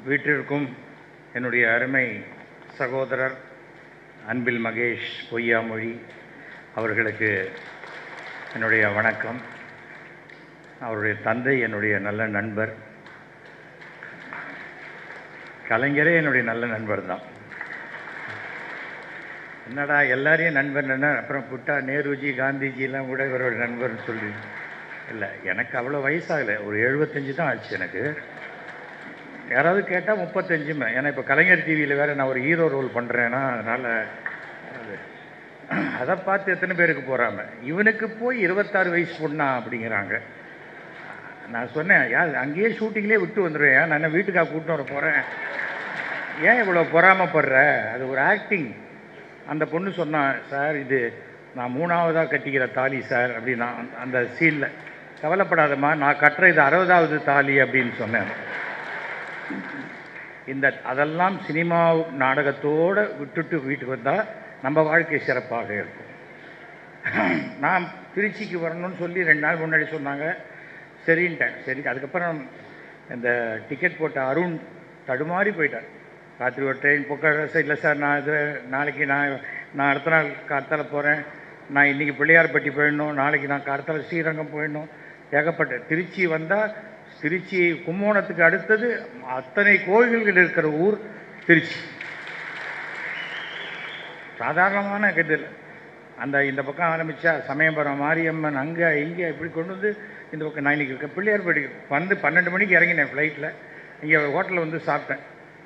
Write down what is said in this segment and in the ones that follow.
வீட்டிற்கும் என்னுடைய அருமை சகோதரர் அன்பில் மகேஷ் பொய்யாமொழி அவர்களுக்கு என்னுடைய வணக்கம். அவருடைய தந்தை என்னுடைய நல்ல நண்பர், கலைஞரே என்னுடைய நல்ல நண்பர் தான். என்னடா எல்லாரையும் நண்பர்னா அப்புறம் புட்டா நேருஜி காந்திஜிலாம் கூட இவரோட நண்பர்னு சொல்லி இல்லை. எனக்கு அவ்வளோ வயசாகலை, ஒரு 75 தான் ஆச்சு எனக்கு. யாராவது கேட்டால் 35. ஏன்னா இப்போ கலைஞர் டிவியில் வேறு நான் ஒரு ஹீரோ ரோல் பண்ணுறேன்னா, அதனால் அதை பார்த்து எத்தனை பேருக்கு போகிறாம இவனுக்கு போய் 26 வயசு பொண்ணா அப்படிங்கிறாங்க. நான் சொன்னேன், அங்கேயே ஷூட்டிங்லேயே விட்டு வந்துடுவேன், நான் என்ன வீட்டுக்காக கூட்டின்னு வர போகிறேன், ஏன் இவ்வளோ பொறாமப்படுற, அது ஒரு ஆக்டிங். அந்த பொண்ணு சொன்னான், சார் இது நான் 3ஆவதாக கட்டிக்கிற தாலி சார் அப்படின்னா. அந்த சீனில் கவலைப்படாதம்மா, நான் கட்டுற இது 60ஆவது தாலி அப்படின்னு சொன்னேன். அதெல்லாம் சினிமா நாடகத்தோடு விட்டுட்டு வீட்டுக்கு வந்தால் நம்ம வாழ்க்கை சிறப்பாக இருக்கும். நான் திருச்சிக்கு வரணும்னு சொல்லி 2 நாள் முன்னாடி சொன்னாங்க, சரின்ட்டேன். சரி, அதுக்கப்புறம் இந்த டிக்கெட் போட்ட அருண் தடுமாறி போயிட்டார். ராத்திரி ஒரு ட்ரெயின் போக்க இல்லை சார், நான் இது நாளைக்கு நான் அடுத்த நாள் கார்த்தால போகிறேன், நான் இன்றைக்கி பிள்ளையார்பட்டி போயிடணும், நாளைக்கு நான் கார்த்தால ஸ்ரீரங்கம் போயிடணும், ஏகப்பட்ட. திருச்சி வந்தால் திருச்சி கும்போணத்துக்கு அடுத்தது அத்தனை கோயில்கள் இருக்கிற ஊர் திருச்சி. சாதாரணமான கதில் இந்த பக்கம் ஆரம்பித்தா சமயபுரம் மாரியம்மன் அங்கே இங்கே இப்படி கொண்டு வந்து இந்த பக்கம். நான் இன்றைக்கி இருக்க பிள்ளையார்பட்டி வந்து 12 மணிக்கு இறங்கினேன் ஃப்ளைட்டில். இங்கே ஹோட்டலில் வந்து சாப்பிட்டேன்.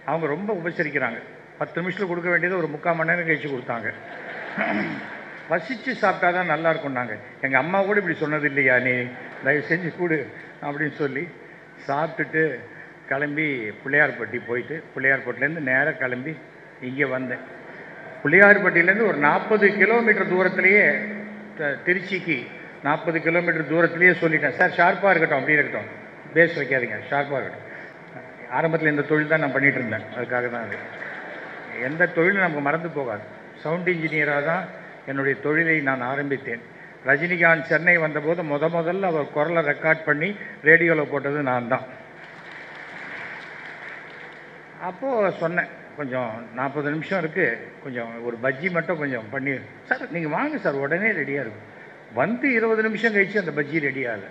அவங்க ரொம்ப உபசரிக்கிறாங்க. 10 நிமிஷத்தில் கொடுக்க வேண்டியது ஒரு 3/4 மணி நேரம் கழிச்சு கொடுத்தாங்க. பசிச்சு சாப்பிட்டா தான் நல்லாயிருக்கும்னாங்க. எங்கள் அம்மா கூட இப்படி சொன்னது இல்லையா, நீ தயவு செஞ்சு கூடு அப்படின்னு சொல்லி சாப்பிட்டுட்டு கிளம்பி பிள்ளையார்பட்டி போயிட்டு, பிள்ளையார்பட்டிலேருந்து நேராக கிளம்பி இங்கே வந்தேன். பிள்ளையார்பட்டியிலேருந்து ஒரு 40 கிலோமீட்டர் தூரத்துலேயே திருச்சிக்கு 40 கிலோமீட்டர் தூரத்துலேயே சொல்லிட்டேன், சார் ஷார்ப்பாக இருக்கட்டும், அப்படி இருக்கட்டும், பேஸ் வைக்காதீங்க, ஷார்ப்பாக இருக்கட்டும். ஆரம்பத்தில் இந்த தொழில் தான் நான் பண்ணிகிட்டு இருந்தேன், அதுக்காக தான் அது. எந்த தொழிலும் நமக்கு மறந்து போகாது. சவுண்ட் இன்ஜினியராக தான் என்னுடைய தொழிலை நான் ஆரம்பித்தேன். ரஜினிகாந்த் சென்னை வந்தபோது முதல்ல அவர் குரலை ரெக்கார்ட் பண்ணி ரேடியோவில் போட்டது நான் தான். அப்போது சொன்னேன், கொஞ்சம் 40 நிமிஷம் இருக்குது, கொஞ்சம் ஒரு பஜ்ஜி மட்டும் கொஞ்சம் பண்ணி. சார் நீங்கள் வாங்க சார், உடனே ரெடியாக இருக்கும். வந்து 20 நிமிஷம் கழித்து அந்த பஜ்ஜி ரெடியாகலை.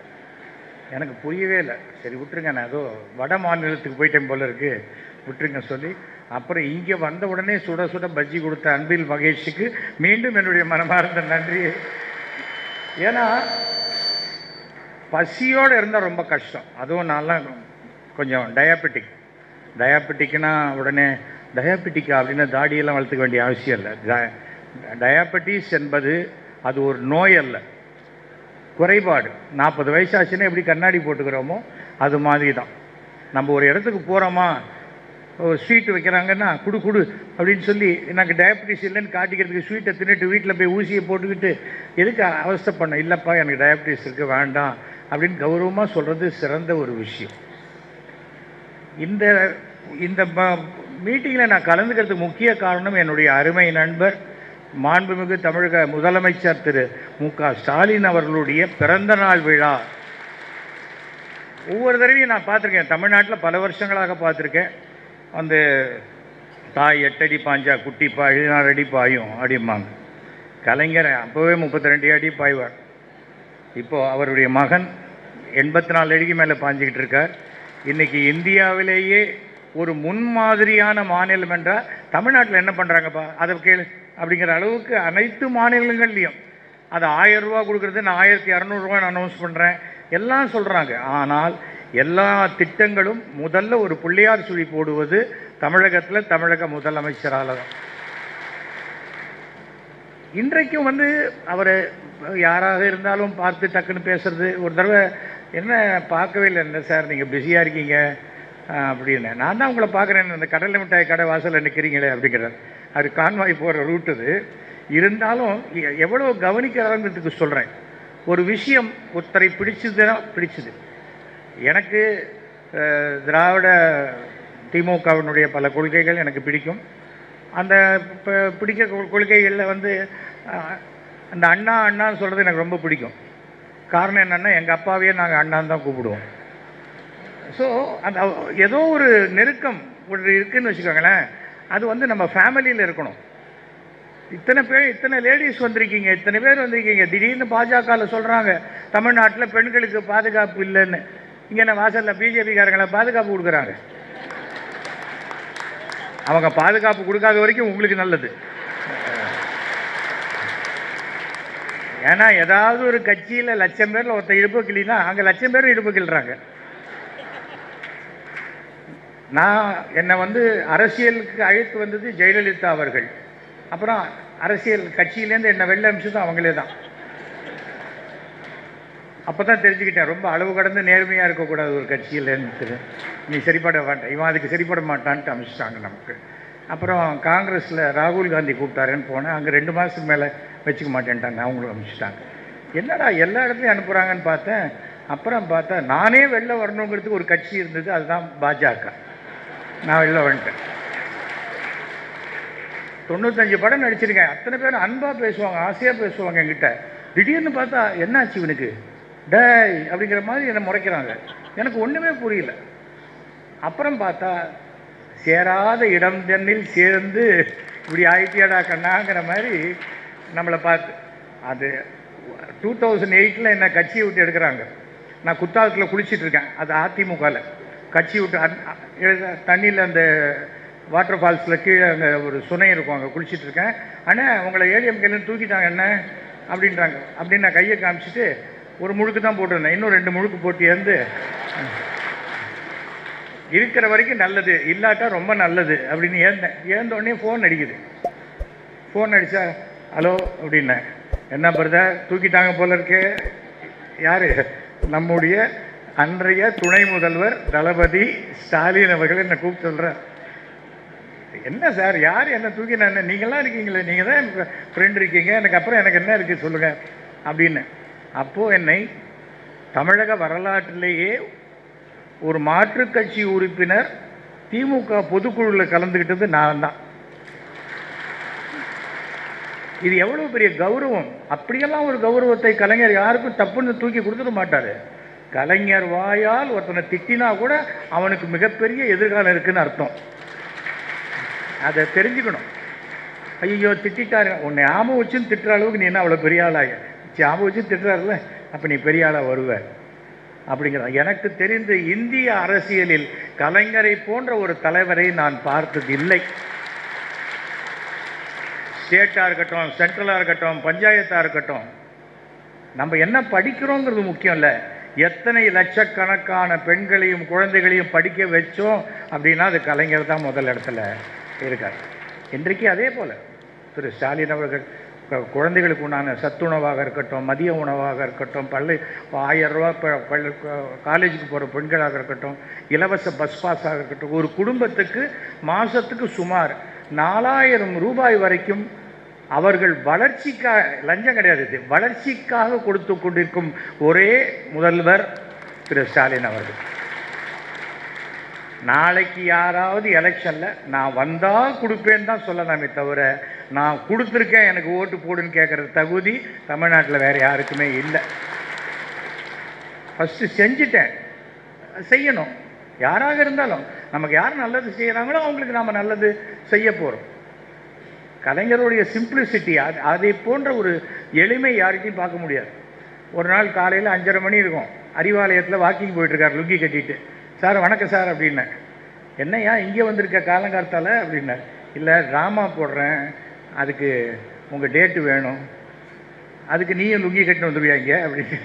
எனக்கு புரியவே இல்லை. சரி விட்டுருங்க, நான் ஏதோ வட மாநிலத்துக்கு போயிட்டேன் போல இருக்குது, விட்டுருங்க சொல்லி அப்புறம் இங்கே வந்த உடனே சுட சுட பஜ்ஜி கொடுத்த அன்பில் மகேஷுக்கு மீண்டும் என்னுடைய மனமார்ந்த நன்றி. ஏன்னா பசியோடு இருந்தால் ரொம்ப கஷ்டம். அதுவும் நான்லாம் கொஞ்சம் டயாபெட்டிக்னா உடனே டயாபெட்டிக்கா அப்படின்னு தாடியெல்லாம் வளர்த்துக்க வேண்டிய அவசியம் இல்லை. டயாபெட்டிஸ் என்பது அது ஒரு நோய் அல்ல, குறைபாடு. 40 வயசாச்சுன்னா எப்படி கண்ணாடி போட்டுக்கிறோமோ அது மாதிரி தான். நம்ம ஒரு இடத்துக்கு போகிறோமா, ஒரு ஸ்வீட் வைக்கிறாங்கன்னா குடு அப்படின்னு சொல்லி எனக்கு டயபெட்டிஸ் இல்லைன்னு காட்டிக்கிறதுக்கு ஸ்வீட்டை தின்னுட்டு வீட்டில் போய் ஊசியை போட்டுக்கிட்டு எதுக்கு அவஸ்தை பண்ண, இல்லைப்பா எனக்கு டயபெட்டிஸ் இருக்குது வேண்டாம் அப்படின்னு கௌரவமாக சொல்கிறது சிறந்த ஒரு விஷயம். இந்த மீட்டிங்கில் நான் கலந்துக்கிறதுக்கு முக்கிய காரணம் என்னுடைய அருமை நண்பர் மாண்புமிகு தமிழக முதலமைச்சர் திரு மு.க. ஸ்டாலின் அவர்களுடைய பிறந்த நாள் விழா. ஒவ்வொரு தடவையும் நான் பார்த்துருக்கேன், தமிழ்நாட்டில் பல வருஷங்களாக பார்த்துருக்கேன். அந்த தாய் 8 அடி பாஞ்சா குட்டி 16 அடி பாயும் அப்படிம்பாங்க. கலைஞர் அப்போவே 32 அடி பாய்வார். இப்போது அவருடைய மகன் 84 அடிக்கு மேலே பாஞ்சிக்கிட்டு இருக்கார். இன்றைக்கி இந்தியாவிலேயே ஒரு முன்மாதிரியான மாநிலம் என்றால் தமிழ்நாட்டில் என்ன பண்ணுறாங்கப்பா அதை கேளு அப்படிங்கிற அளவுக்கு அனைத்து மாநிலங்கள்லேயும் அது 1000 ரூபா கொடுக்குறது, நான் 1200 ரூபான்னு அனௌன்ஸ் பண்ணுறேன் எல்லாம் சொல்கிறாங்க. ஆனால் எல்லா திட்டங்களும் முதல்ல ஒரு பிள்ளையார் சுழி போடுவது தமிழகத்தில் தமிழக முதலமைச்சரால் தான். இன்றைக்கும் வந்து அவர் யாராக இருந்தாலும் பார்த்து டக்குன்னு பேசுறது. ஒரு தடவை என்ன பார்க்கவே இல்லை, என்ன சார் நீங்கள் பிஸியாக இருக்கீங்க அப்படின்னு. நான் தான் உங்களை பார்க்குறேன், அந்த கடலை மிட்டாய் கடை வாசலில் நிற்கிறீங்களே அப்படிங்கிறார். அது கான்வாய் போகிற ரூட் அது. இருந்தாலும் எவ்வளோ கவனிக்கிறாங்கிறதுக்கு சொல்கிறேன். ஒரு விஷயம் ஒருத்தரை பிடிச்சதுன்னா பிடிச்சது. எனக்கு திராவிட திமுகவினுடைய பல கொள்கைகள் எனக்கு பிடிக்கும். அந்த பிடிக்க கொள்கைகளில் வந்து அந்த அண்ணான்னு சொல்கிறது எனக்கு ரொம்ப பிடிக்கும். காரணம் என்னென்னா எங்கள் அப்பாவையே நாங்கள் அண்ணான்னு தான் கூப்பிடுவோம். ஸோ அந்த ஏதோ ஒரு நெருக்கம் ஒரு இருக்குதுன்னு வச்சுக்கோங்களேன், அது வந்து நம்ம ஃபேமிலியில் இருக்கணும். இத்தனை பேர், இத்தனை லேடிஸ் வந்திருக்கீங்க, இத்தனை பேர் வந்திருக்கீங்க, திடீர்னு பாஜகவில் சொல்கிறாங்க தமிழ்நாட்டில் பெண்களுக்கு பாதுகாப்பு இல்லைன்னு. இங்கே என்ன வாசலில் பிஜேபிக்காரங்களை பாதுகாப்பு கொடுக்குறாங்க. அவங்க பாதுகாப்பு கொடுக்காத வரைக்கும் உங்களுக்கு நல்லது. ஏன்னா ஏதாவது ஒரு கட்சியில் 1,00,000 பேரில் ஒருத்தர் இடுப்பு கிளினா அங்கே 1,00,000 பேர் இடுப்பு கிள்றாங்க. நான் என்னை வந்து அரசியலுக்கு அழைத்து வந்தது ஜெயலலிதா அவர்கள். அப்புறம் அரசியல் கட்சியிலேருந்து என்னை வெளில அனுப்பிச்சதும் அவங்களே தான். அப்போ தான் தெரிஞ்சுக்கிட்டேன், ரொம்ப அளவு கடந்து நேர்மையாக இருக்கக்கூடாது ஒரு கட்சியிலேருந்து. நீ சரிப்பட மாட்டேன், இவன் அதுக்கு சரிப்பட மாட்டான்ட்டு அனுப்பிச்சிட்டாங்க நமக்கு. அப்புறம் காங்கிரஸில் ராகுல் காந்தி கூப்பிட்டாருன்னு போனேன். அங்கே 2 மாதத்துக்கு மேலே வச்சுக்க மாட்டேன்ட்டாங்க, அவங்களும் அனுப்பிச்சிட்டாங்க. என்னடா எல்லா இடத்துலையும் அனுப்புகிறாங்கன்னு பார்த்தேன். அப்புறம் பார்த்தா நானே வெளில வரணுங்கிறதுக்கு ஒரு கட்சி இருந்தது, அதுதான் பாஜக. நான் வெளில வந்துட்டேன். 95 படம் நடிச்சிருக்கேன். அத்தனை பேர் அன்பாக பேசுவாங்க, ஆசையாக பேசுவாங்க என்கிட்ட. திடீர்னு பார்த்தா என்னாச்சு இவனுக்கு டேய் அப்படிங்கிற மாதிரி என்னை முறைக்கிறாங்க. எனக்கு ஒன்றுமே புரியல. அப்புறம் பார்த்தா சேராத இடம் தண்ணில் சேர்ந்து இப்படி ஆயிட்டியாடா கண்ணாங்கிற மாதிரி நம்மளை பார்த்து. அது 2008 என்னை கட்சியை விட்டு எடுக்கிறாங்க. நான் குத்தாலத்தில் குளிச்சுட்டு இருக்கேன், அது அதிமுகவில். கட்சி விட்டு தண்ணியில் அந்த வாட்டர் ஃபால்ஸில் கீழே அங்கே ஒரு சுனை இருக்கும், அங்கே குளிச்சுட்டு இருக்கேன். ஆனால் உங்களை ஏடிஎம்கேலேருந்து தூக்கிட்டாங்க என்ன அப்படின்றாங்க. அப்படின்னு நான் கையை காமிச்சிட்டு ஒரு முழுக்கு தான் போட்டிருந்தேன், இன்னும் 2 முழுக்கு போட்டு இருந்து இருக்கிற வரைக்கும் நல்லது, இல்லாட்டா ரொம்ப நல்லது அப்படின்னு ஏந்தோடனே ஃபோன் அடிக்குது. ஃபோன் அடித்தா ஹலோ அப்படின்னேன். என்ன பிரதர் தூக்கிட்டாங்க போல இருக்கே. யார்? நம்முடைய அன்றைய துணை முதல்வர் தளபதி ஸ்டாலின் அவர்கள் என்னை கூப்பிட்டு சொல்கிறேன். என்ன சார் யார் என்ன தூக்கினாங்க? நீங்களாம் இருக்கீங்களே, நீங்கள் தான் எனக்கு ஃப்ரெண்ட் இருக்கீங்க, எனக்கு அப்புறம் எனக்கு என்ன இருக்குது சொல்லுங்கள் அப்படின்னு. அப்போது என்னை தமிழக வரலாற்றிலேயே ஒரு மாற்றுக் கட்சி உறுப்பினர் திமுக பொதுக்குழுவில் கலந்துக்கிட்டது நான் தான். இது எவ்வளோ பெரிய கௌரவம்! அப்படியெல்லாம் ஒரு கௌரவத்தை கலைஞர் யாருக்கும் தப்புன்னு தூக்கி கொடுத்துட மாட்டார். கலைஞர் வாயால் ஒருத்தனை திட்டினா கூட அவனுக்கு மிகப்பெரிய எதிர்காலம் இருக்குன்னு அர்த்தம். அதை தெரிஞ்சுக்கணும். ஐயோ திட்டாரு, உன்னை ஞாபகம் வச்சுன்னு திட்டுற அளவுக்கு நீ என்ன அவ்வளோ பெரிய ஆளாக ஞாபகம் வச்சு திட்டுறாருல, அப்போ நீ பெரிய ஆளாக வருவ அப்படிங்கிற. எனக்கு தெரிந்த இந்திய அரசியலில் கலைஞரை போன்ற ஒரு தலைவரை நான் பார்த்தது இல்லை. ஸ்டேட்டாக இருக்கட்டும், சென்ட்ரலாக இருக்கட்டும், பஞ்சாயத்தாக இருக்கட்டும், நம்ம என்ன படிக்கிறோங்கிறது முக்கியம் இல்லை, எத்தனை லட்சக்கணக்கான பெண்களையும் குழந்தைகளையும் படிக்க வச்சோம் அப்படின்னா அது கலைஞர் தான் முதல் இடத்துல இருக்கார். இன்றைக்கு அதே போல் திரு ஸ்டாலின் அவர்கள் குழந்தைகளுக்கு உண்டான சத்துணவாக இருக்கட்டும், மதிய உணவாக இருக்கட்டும், 1000 ரூபா காலேஜுக்கு போகிற பெண்களாக இருக்கட்டும், இலவச பஸ் பாஸாக இருக்கட்டும், ஒரு குடும்பத்துக்கு மாதத்துக்கு சுமார் 4000 ரூபாய் வரைக்கும் அவர்கள் வளர்ச்சிக்காக, லஞ்சம் கிடையாது, வளர்ச்சிக்காக கொடுத்து கொண்டிருக்கும் ஒரே முதல்வர் திரு ஸ்டாலின் அவர்கள். நாளைக்கு யாராவது எலெக்ஷனில் நான் வந்தால் கொடுப்பேன்னு தான் சொல்லலாமே தவிர நான் கொடுத்துருக்கேன் எனக்கு ஓட்டு போடுன்னு கேட்குற தகுதி தமிழ்நாட்டில் வேறு யாருக்குமே இல்லை. ஃபஸ்ட்டு செஞ்சுட்டேன், செய்யணும். யாராக இருந்தாலும் நமக்கு யார் நல்லது செய்கிறாங்களோ அவங்களுக்கு நாம் நல்லது செய்ய போகிறோம். கலைஞருடைய சிம்பிளிசிட்டி, அதை போன்ற ஒரு எளிமை யார்கிட்டையும் பார்க்க முடியாது. ஒரு நாள் காலையில் 5:30 மணி இருக்கும், அறிவாலயத்தில் வாக்கிங் போயிட்டுருக்கார் லுங்கி கட்டிட்டு. சார் வணக்கம் சார் அப்படின்னேன். என்னையா இங்கே வந்திருக்க காலங்காலத்தால் அப்படின்னார். இல்லை ட்ராமா போடுறேன், அதுக்கு உங்கள் டேட்டு வேணும், அதுக்கு நீயும் லுங்கி கட்டின்னு வந்துடுவியா இங்கே அப்படின்னு.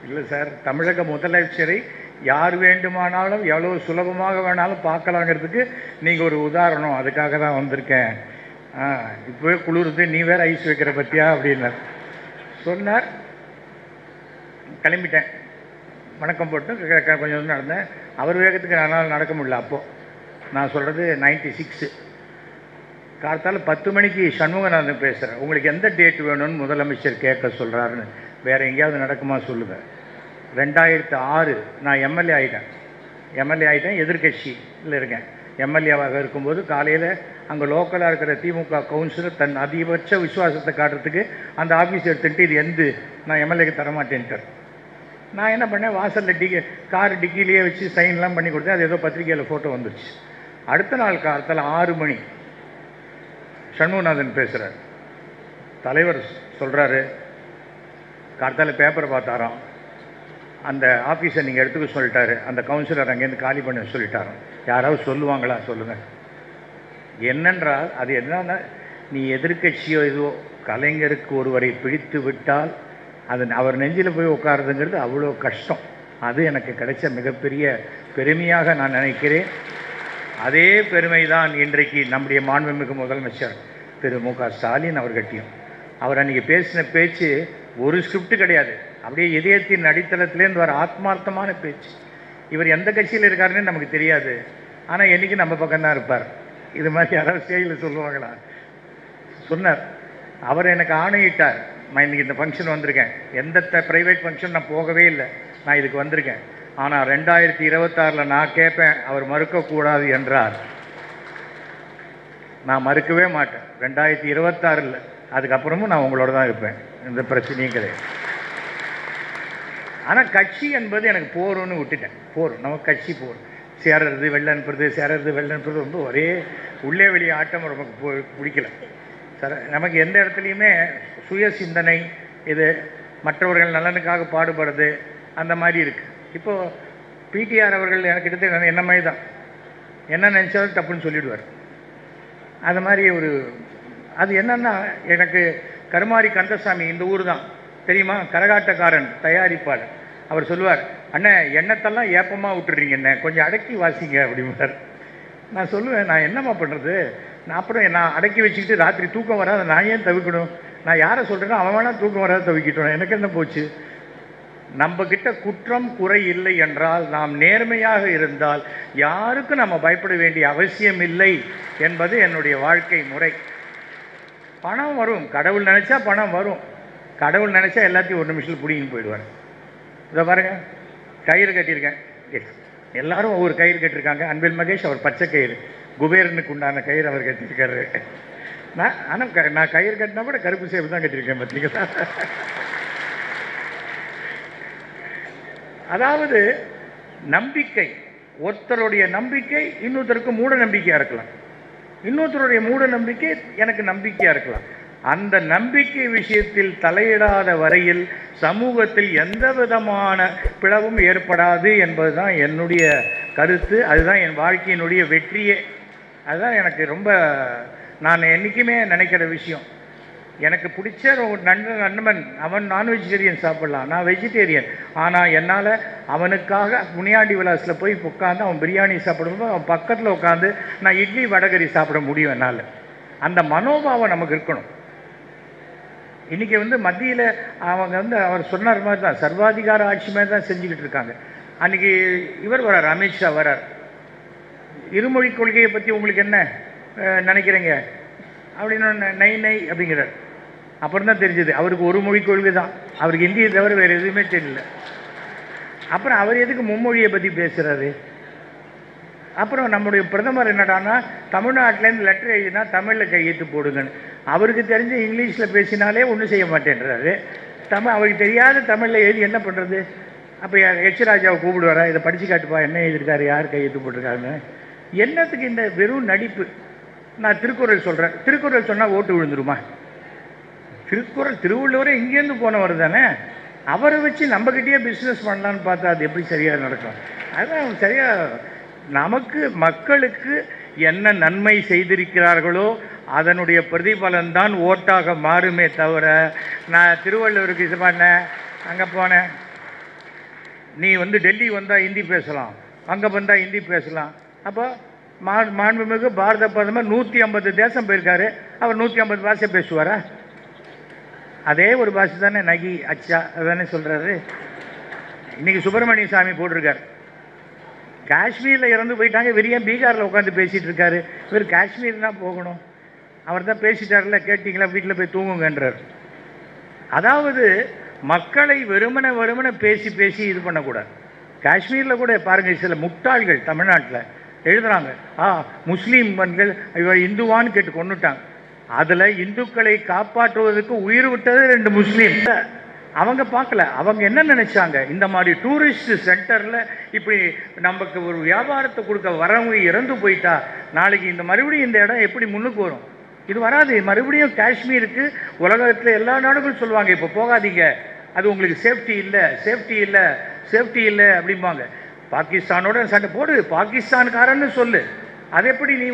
இல்லை சார், தமிழக முதலமைச்சரை யார் வேண்டுமானாலும் எவ்வளோ சுலபமாக வேணாலும் பார்க்கலாங்கிறதுக்கு நீங்கள் ஒரு உதாரணம், அதுக்காக தான் வந்திருக்கேன். இப்போவே குளிர்ந்து நீ வேறு ஐஸ் வைக்கிற பற்றியா அப்படின்னார். சொன்னார். கிளம்பிட்டேன், வணக்கம் போட்டு கொஞ்சம் நடந்தேன். அவர் வேகத்துக்கு என்னால் நடக்க முடியல. அப்போது நான் சொல்கிறது 96 காலத்தால் 10 மணிக்கு சண்முகநாதன் பேசுகிறேன். உங்களுக்கு எந்த டேட் வேணும்னு முதலமைச்சர் கேட்க சொல்கிறாருன்னு. வேறு எங்கேயாவது நடக்குமா சொல்லுங்கள். 2006 நான் எம்எல்ஏ ஆகிட்டேன், எதிர்கட்சியில் இருக்கேன். எம்எல்ஏவாக இருக்கும்போது காலையில் அங்கே லோக்கலாக இருக்கிற திமுக கவுன்சிலர் தன் அதிகபட்ச விசுவாசத்தை காட்டுறதுக்கு அந்த ஆஃபீஸ் எடுத்துகிட்டு இது எந்த நான் எம்எல்ஏக்கு தரமாட்டேன்ட்டார். நான் என்ன பண்ணேன், வாசலில் கார் டிக்கிலேயே வச்சு சைன்லாம் பண்ணி கொடுத்தேன். அது ஏதோ பத்திரிக்கையில் ஃபோட்டோ வந்துடுச்சு. அடுத்த நாள் காலத்தில் 6 மணி சண்முகநாதன் பேசுகிறார். தலைவர் சொல்கிறாரு, காலத்தால் பேப்பரை பார்த்தாராம், அந்த ஆஃபீஸை நீங்கள் எடுத்துக்க சொல்லிட்டாரு, அந்த கவுன்சிலர் அங்கேருந்து காலி பண்ண சொல்லிட்டாராம். யாராவது சொல்லுவாங்களா சொல்லுங்கள். என்னென்றால் அது என்னன்னா, நீ எதிர்கட்சியோ இதுவோ கலைஞருக்கு ஒருவரை பிடித்து விட்டால் அது அவர் நெஞ்சில் போய் உட்காருதுங்கிறது அவ்வளோ கஷ்டம். அது எனக்கு கிடைச்ச மிகப்பெரிய பெருமையாக நான் நினைக்கிறேன். அதே பெருமை தான் இன்றைக்கு நம்முடைய மாண்புமிகு முதலமைச்சர் திரு மு.க. ஸ்டாலின் அவர்கிட்டையும். அவர் அன்றைக்கி பேசின பேச்சு ஒரு ஸ்கிரிப்ட் கிடையாது, அப்படியே இதயத்தின் அடித்தளத்திலேருந்து வர ஆத்மார்த்தமான பேச்சு. இவர் எந்த கட்சியில் இருக்காருன்னு நமக்கு தெரியாது, ஆனால் என்றைக்கு நம்ம பக்கம்தான் இருப்பார். இது மாதிரி யாராவது ஸ்டேஜில் சொல்லுவாங்களா? சொன்னார். அவர் எனக்கு ஆணையிட்டார், நான் இன்றைக்கி இந்த ஃபங்க்ஷன் வந்திருக்கேன், எந்த ப்ரைவேட் ஃபங்க்ஷன் நான் போகவே இல்லை, நான் இதுக்கு வந்திருக்கேன். ஆனால் 2026 நான் கேட்பேன், அவர் மறுக்கக்கூடாது என்றார். நான் மறுக்கவே மாட்டேன். 2026 அதுக்கப்புறமும் நான் உங்களோட தான் இருப்பேன், எந்த பிரச்சனையும் கிடையாது. ஆனால் கட்சி என்பது எனக்கு போரும்னு விட்டுட்டேன். போரும் நமக்கு கட்சி போரும், சேரறது வெள்ளை அனுப்புறது, சேரறது வெள்ளை அனுப்புறது ரொம்ப ஒரே உள்ளே வெளியே ஆட்டம் நமக்கு பிடிக்கல. நமக்கு எந்த இடத்துலையுமே சுய சிந்தனை, இது மற்றவர்கள் நலனுக்காக பாடுபடுறது, அந்த மாதிரி இருக்குது. இப்போது பிடிஆர் அவர்கள் எனக்கு கிட்ட என்ன மாதிரி தான், என்ன நினச்சாலும் தப்புன்னு சொல்லிவிடுவார். அது மாதிரி ஒரு அது என்னன்னா, எனக்கு கருமாரி கந்தசாமி இந்த ஊர் தான் தெரியுமா, கரகாட்டக்காரன் தயாரிப்பாளர். அவர் சொல்லுவார், அண்ணே எண்ணத்தெல்லாம் ஏப்பமாக விட்டுறீங்க, என்ன கொஞ்சம் அடக்கி வாசிங்க அப்படிம்பார். நான் சொல்லுவேன், நான் என்னம்மா பண்ணுறது, நான் அப்புறம் நான் அடக்கி வச்சுக்கிட்டு ராத்திரி தூக்கம் வராது நான் ஏன் தவிக்கணும், நான் யாரை சொல்கிறேன்னா அவன் வேணால் தூக்கம் வராது தவிக்கிட்டோம், எனக்கு என்ன போச்சு. நம்மக்கிட்ட குற்றம் குறை இல்லை என்றால், நாம் நேர்மையாக இருந்தால் யாருக்கும் நம்ம பயப்பட வேண்டிய அவசியம் இல்லை என்பது என்னுடைய வாழ்க்கை முறை. பணம் வரும், கடவுள் நினச்சா பணம் வரும், கடவுள் நினச்சா எல்லாத்தையும் ஒரு நிமிஷத்தில் பிடிங்கின்னு போயிடுவார். இதை பாருங்க, கயிறு கட்டியிருக்கேன், எல்லாரும் ஒவ்வொரு கயிறு கட்டியிருக்காங்க. அன்பில் மகேஷ் அவர் பச்சை கயிறு, குபேரனுக்கு உண்டான கயிறு அவர் கட்டியிருக்காரு. ஆனால் நான் கயிறு கட்டினா கூட கருப்பு சேப்பு தான் கட்டியிருக்கேன் பார்த்தீங்களா. அதாவது நம்பிக்கை, ஒருத்தருடைய நம்பிக்கை இன்னொருத்தருக்கு மூட நம்பிக்கையாக இருக்கலாம், இன்னொருத்தருடைய மூட நம்பிக்கை எனக்கு நம்பிக்கையாக இருக்கலாம். அந்த நம்பிக்கை விஷயத்தில் தலையிடாத வரையில் சமூகத்தில் எந்த விதமான பிளவும் ஏற்படாது என்பதுதான் என்னுடைய கருத்து. அதுதான் என் வாழ்க்கையினுடைய வெற்றியே. அதுதான் எனக்கு ரொம்ப நான் என்றைக்குமே நினைக்கிற விஷயம். எனக்கு பிடிச்ச ஒரு நண்பன், அவன் நான் வெஜிடேரியன் சாப்பிட்லாம், நான் வெஜிடேரியன். ஆனால் என்னால் அவனுக்காக முனியாண்டி விலாஸில் போய் உட்காந்து அவன் பிரியாணி சாப்பிடும்போது அவன் பக்கத்தில் உட்காந்து நான் இட்லி வடகரி சாப்பிட முடியும் என்னால். அந்த மனோபாவம் நமக்கு இருக்கணும். இன்றைக்கி மத்தியில் அவங்க அவர் சொன்னார் மாதிரி தான் சர்வாதிகார ஆட்சி மாதிரி தான் செஞ்சுக்கிட்டு இருக்காங்க. அன்றைக்கி இவர் வரார், அமித்ஷா வரார், இருமொழி கொள்கையை பற்றி உங்களுக்கு என்ன நினைக்கிறீங்க அப்படின்னு நை நை அப்படிங்கிறார். அப்புறம் தான் தெரிஞ்சது அவருக்கு ஒரு மொழி கொள்கை தான், அவருக்கு இந்தியை தவிர வேறு எதுவுமே தெரியல. அப்புறம் அவர் எதுக்கு மும்மொழியை பற்றி பேசுகிறாரு? அப்புறம் நம்முடைய பிரதமர் என்னடானா, தமிழ்நாட்டிலேருந்து லெட்டர் எழுதினா தமிழில் கையெழுத்து போடுங்கன்னு. அவருக்கு தெரிஞ்ச இங்கிலீஷில் பேசினாலே ஒன்றும் செய்ய மாட்டேன்றாரு. அவருக்கு தெரியாத தமிழில் எழுதி என்ன பண்ணுறது? அப்போ எச் ராஜாவை கூப்பிடுவாரா, இதை படித்து காட்டுப்பா என்ன எழுதியிருக்காரு, யார் கையெழுத்து போட்டிருக்காருன்னு. என்னத்துக்கு இந்த வெறும் நடிப்பு? நான் திருக்குறள் சொல்கிறேன், திருக்குறள் சொன்னால் ஓட்டு விழுந்துருமா? திருக்குறள் திருவள்ளுவரே இங்கேருந்து போனவர் தானே, அவரை வச்சு நம்மக்கிட்டேயே பிஸ்னஸ் பண்ணலான்னு பார்த்தா அது எப்படி சரியாக நடக்கும்? அதுதான் சரியாக நமக்கு மக்களுக்கு என்ன நன்மை செய்திருக்கிறார்களோ அதனுடைய பிரதிபலன் தான் ஓட்டாக மாறுமே தவிர, நான் திருவள்ளுவருக்கு இது பண்ணேன், அங்கே போனேன், நீ டெல்லி வந்தால் ஹிந்தி பேசலாம், அங்கே வந்தால் ஹிந்தி பேசலாம். அப்போ மாண்புமிகு பாரத பிரதமர் 150 தேசம் போயிருக்காரு, அவர் 150 பாஷை பேசுவாரா? அதே ஒரு பாஷை தானே, நகி அச்சா அதுதானே சொல்கிறாரு. இன்றைக்கி சுப்பிரமணிய சாமி போட்டிருக்கார், காஷ்மீரில் இறந்து போயிட்டாங்க, இவர் ஏன் பீகாரில் உட்காந்து பேசிகிட்டு இருக்காரு? இவர் காஷ்மீர் தான் போகணும், அவர் தான் பேசிட்டார்ல, கேட்டிங்களா, வீட்டில் போய் தூங்குங்கன்றார். அதாவது மக்களை வெறுமனை பேசி பேசி இது பண்ணக்கூடாது. காஷ்மீரில் கூட பாருங்கள், சில முட்டாள்கள் தமிழ்நாட்டில் எழுதுகிறாங்க, முஸ்லீம்கள் இவர் இந்துவான்னு கேட்டு கொண்டுட்டாங்க. அதில் இந்துக்களை காப்பாற்றுவதற்கு உயிர் விட்டது 2 முஸ்லீம். அவங்க பார்க்கல. அவங்க என்ன நினச்சாங்க, இந்த மாதிரி டூரிஸ்ட் சென்டரில் இப்படி நமக்கு ஒரு வியாபாரத்தை கொடுக்க வரவங்க இறந்து போயிட்டா நாளைக்கு இந்த மறுபடியும் இந்த இடம் எப்படி முன்னுக்கு வரும்? இது வராது. மறுபடியும் காஷ்மீருக்கு உலகத்தில் எல்லா நாடுகளும் சொல்லுவாங்க, இப்போ போகாதீங்க, அது உங்களுக்கு சேஃப்டி இல்லை, சேஃப்டி இல்லை, சேஃப்டி இல்லை அப்படிம்பாங்க. பாகிஸ்தானோட சண்டை போடு, பாகிஸ்தான்காரன்னு சொல்லு. அது எப்படி நீ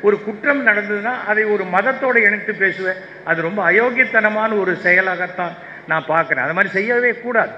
ஒரு குற்றம் நடந்ததுன்னா அதை ஒரு மதத்தோடு இணைத்து பேசுவேன்? அது ரொம்ப அயோக்கியத்தனமான ஒரு செயலாகத்தான் நான் பார்க்குறேன். அது மாதிரி செய்யவே கூடாது.